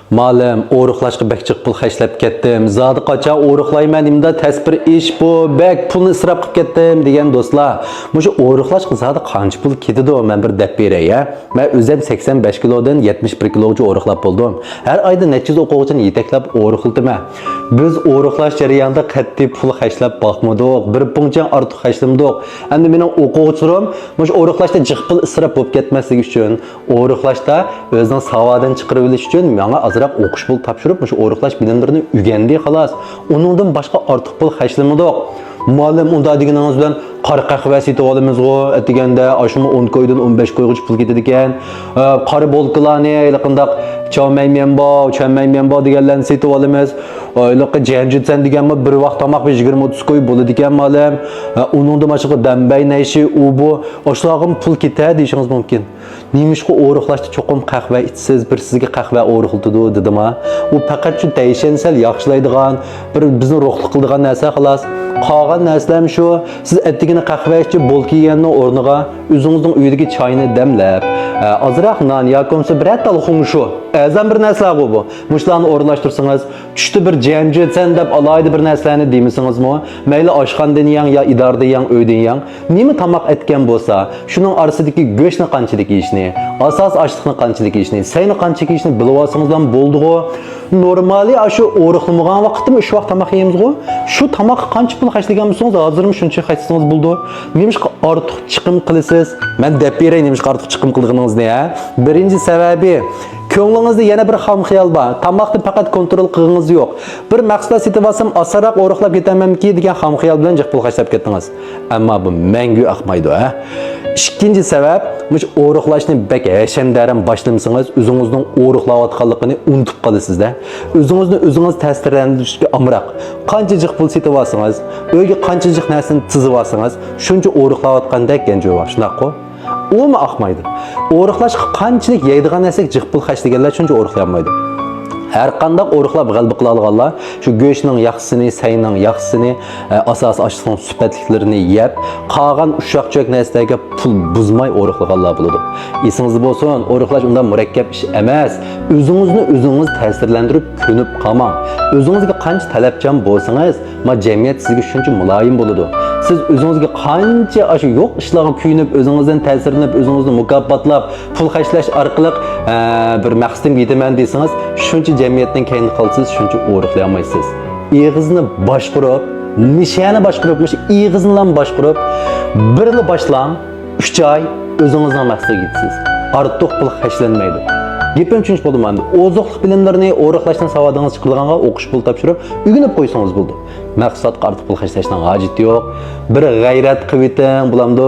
Malum, o'riqlashga bakchiq pul xashlab ketdim. Zodi qacha o'riqlayman imda tasbir ish bu, bak pulni isrof qilib ketdim degan do'stlar. Mushu o'riqlashga zodi qancha pul ketadi, men bir deb beray, ya. Men o'zim 85 kilodan 71 kilogacha o'riqlab bo'ldim. Har oyda necha yuz o'quvchini yetaklab o'riqildiman. Biz o'riqlash jarayonida qattiq pul xashlab boqmadik, bir punchang ortiq xashlamdik. Endi mening o'quvchilarim mushu o'riqlashda jiq pul isrof bo'lib ketmasligi uchun, o'riqlashda o'zining savodini chiqarib olish uchun menga azroq o'qish pul topshirib, mushu o'riqlash bilimlarini o'rgandi xolos. Uningdan boshqa ortiq pul xashlamadik. Ma'lum unda deganingiz bilan qora qahva sotib olamizg'u, deganda ashumi 10 koydan 15 koygacha pul ketadi ekan. Qora bolkalarni yaqindaq cho'maymen bo deganlarni sotib olamiz. Oyliqqa janjitsan deganmi bir vaqt tomoq 20-30 koy bo'ladi ekan ma'lum. Uningda boshqa dambay nayshi u bu oshlog'im pul ketadi deyishingiz mumkin. Nemishqa o'riqlashda cho'qim qahva ichsiz, bir sizga qahva o'riqildi dedimi? U faqat shu tayishansal yaxshilaydigan, bir bizni ruhli qiladigan narsa xolos. Qolgan narsalar shu, siz attigini qahva ichib bolka yeganning o'rniga o'zingizning uyidagi choyni damlab, ozroq non yoki bir tal xumshu, azam bir narsa bu. Mushlarni o'rnashtirsangiz, tushda bir janjitsan deb alayda bir narsalarni demisingizmi? Mayli oshxonadan yang ya idorada yang, uydan yang, nima tomoq etgan bo'lsa, shuning orasidagi go'shtni qanchalik yeyishni, asos ochliqni qanchalik yeyishni, sayni qanchalik yeyishni bilib olsangizdan bo'ldi-ku. Normali shu o'riqlamagan vaqtda shu vaqt tomoq yeymiz-ku. Shu tomoq qancha pul xashlagan bo'lsangiz, hozirmi shuncha xashlasangiz bo'ldi. Nemishqa ortiq chiqim qilasiz? Men deb beray nemishqa ortiq chiqim qilganingizni, ya. Birinchi sababi ko'nglingizda yana bir xam xiyol bor. Tomoqni faqat kontrol qilganingiz yo'q. Bir maqsad setib olsam, asaroq o'riqlab ketamanki degan xam xiyol bilan jiq pul xashlab ketdingiz. Ammo bu mangu aqmaydi, ha. İkinci sebep, mush o'riqlashni bak hashamdaram boshlamasangiz, o'zingizning o'riqlayotganligini unutib qolasizda. O'zingizni o'zingiz ta'sirlantirishga amroq. Qancha jiq pul setib olsangiz, uyga qancha jiq narsani tizib olsangiz, shuncha o'riqlayotgandek genjoy bor. Shunaqmi? U mu aqmaydi? O'riqlash qanchalik yeydigan narsaga jiq pul xashlaganlar shuncha o'riqlayolmaydi. Her qandaq o'riqlab g'alba qila olganlar shu go'shtning yaxshisini, sayning yaxshisini, asos oshliqning sifatliklarini yeb, qolgan ushaq-cho'k narsalarga pul buzmay o'riqlaganlar bo'ladi. Esingizda bo'lsin, o'riqlash undan murakkab ish emas. O'zingizni o'zingiz ta'sirlantirib ko'nib qolmang. O'zingizga qancha talabchan bo'lsangiz, jamiyat sizga shuncha muloyim bo'ladi. Siz o'zingizga qancha shu yo'q ishlarga kuyinib, o'zingizdan ta'sirlanib, o'zingizni mukofotlab, pul xashlash orqali bir maqsadga yetaman desangiz, shuncha jamiyatdan keyin qolsiz, shuncha o'riqlay olmaysiz. Ig'izni boshqarib, nishani boshqarib, shu ig'izni bilan boshqarib, bir yil boshlang, 3 oy o'zingizning maqsadga yetsiz. Ortiq pul xashlanmaydi. Gapim tushunch bo'ldi menda. Oziqlik bilimlarini o'riqlashdan savodingiz chiqilganga o'qish pul topshirib, o'rganib qo'ysangiz bo'ldi. Maqsad ortiq pul xashlashdan hojat yo'q. Bir g'ayrat qilib bulamdi.